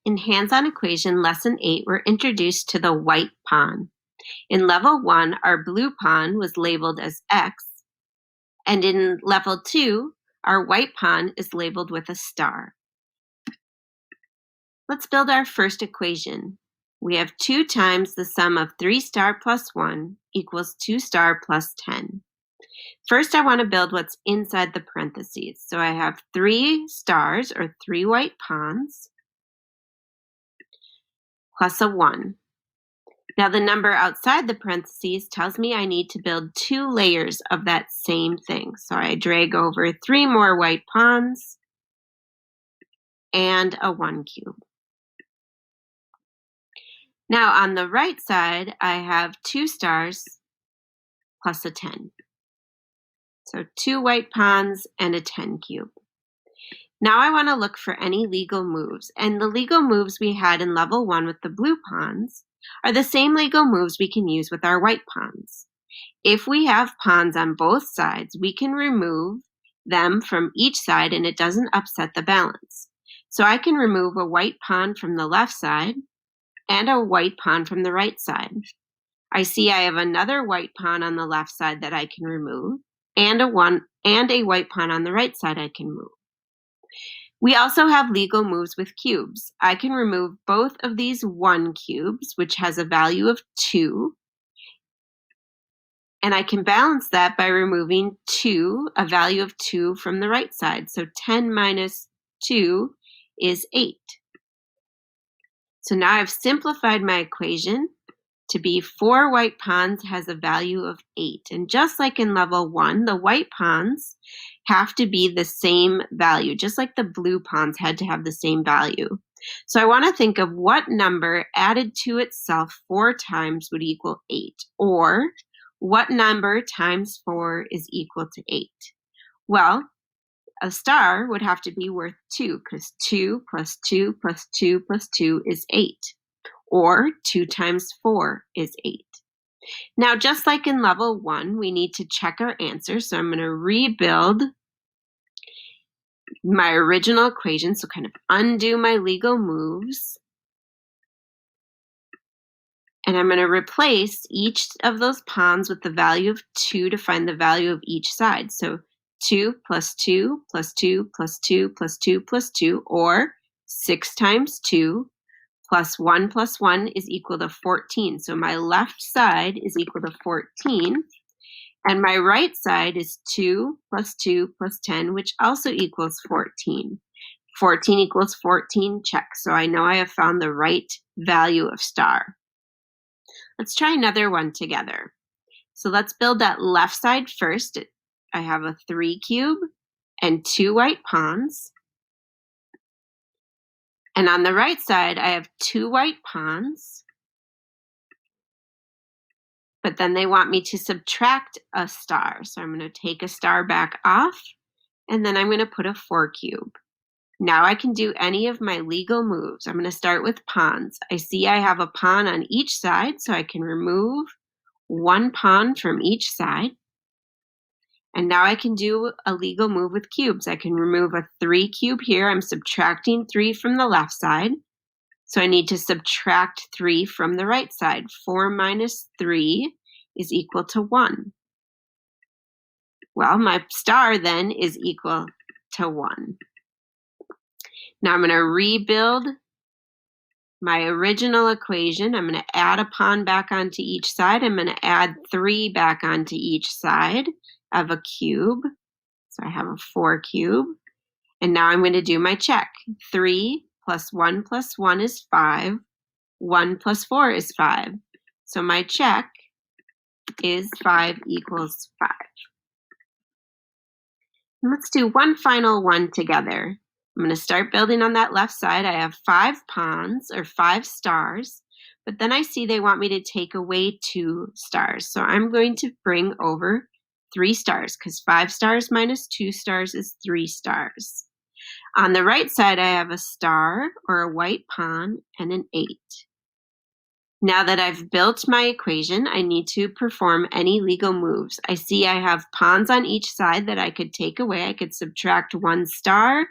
In Hands-On Equation Lesson 8, we're introduced to the white pawn. In Level 1, our blue pawn was labeled as X, and in Level 2, our white pawn is labeled with a star. Let's build our first equation. We have 2 times the sum of 3 star plus 1 equals 2 star plus 10. First, I want to build what's inside the parentheses. So I have 3 stars, or 3 white pawns, plus a 1. Now the number outside the parentheses tells me I need to build 2 layers of that same thing. So I drag over 3 more white pawns and a 1 cube. Now on the right side, I have 2 stars plus a 10. So 2 white pawns and a 10 cube. Now I want to look for any legal moves, and the legal moves we had in Level 1 with the blue pawns are the same legal moves we can use with our white pawns. If we have pawns on both sides, we can remove them from each side and it doesn't upset the balance. So I can remove a white pawn from the left side and a white pawn from the right side. I see I have another white pawn on the left side that I can remove, and a white pawn on the right side I can move. We also have legal moves with cubes. I can remove both of these 1 cubes, which has a value of 2, and I can balance that by removing a value of 2 from the right side. So 10 minus 2 is 8. So now I've simplified my equation to be 4 white pawns has a value of 8. And just like in Level 1, the white pawns have to be the same value, just like the blue pawns had to have the same value. So I want to think of what number added to itself 4 times would equal 8, or what number times 4 is equal to 8? Well, a star would have to be worth 2, because 2 plus 2 plus 2 plus 2 is 8. Or 2 times 4 is 8. Now, just like in Level 1, we need to check our answer. So I'm going to rebuild my original equation, so kind of undo my legal moves. And I'm going to replace each of those pawns with the value of 2 to find the value of each side. So 2 plus 2 plus 2 plus 2 plus 2 plus 2, or 6 times 2 plus 1 is equal to 14. So my left side is equal to 14. And my right side is 2 plus 2 plus 10, which also equals 14. 14 equals 14, check. So I know I have found the right value of star. Let's try another one together. So let's build that left side first. I have a 3 cube and 2 white pawns. And on the right side, I have 2 white pawns. But then they want me to subtract a star. So I'm going to take a star back off, and then I'm going to put a 4 cube. Now I can do any of my legal moves. I'm going to start with pawns. I see I have a pawn on each side, so I can remove 1 pawn from each side. And now I can do a legal move with cubes. I can remove a 3 cube here. I'm subtracting 3 from the left side. So I need to subtract 3 from the right side. 4 minus 3 is equal to 1. Well, my star then is equal to 1. Now I'm going to rebuild my original equation. I'm going to add a pawn back onto each side. I'm going to add 3 back onto each side of a cube. So I have a 4 cube. And now I'm going to do my check. 3 plus 1 is 5. 1 plus 4 is 5. So my check is 5 equals 5. And let's do one final one together. I'm going to start building on that left side. I have 5 pawns, or 5 stars, but then I see they want me to take away 2 stars. So I'm going to bring over 3 stars, because 5 stars minus 2 stars is 3 stars. On the right side, I have a star, or a white pawn, and an 8. Now that I've built my equation, I need to perform any legal moves. I see I have pawns on each side that I could take away. I could subtract 1 star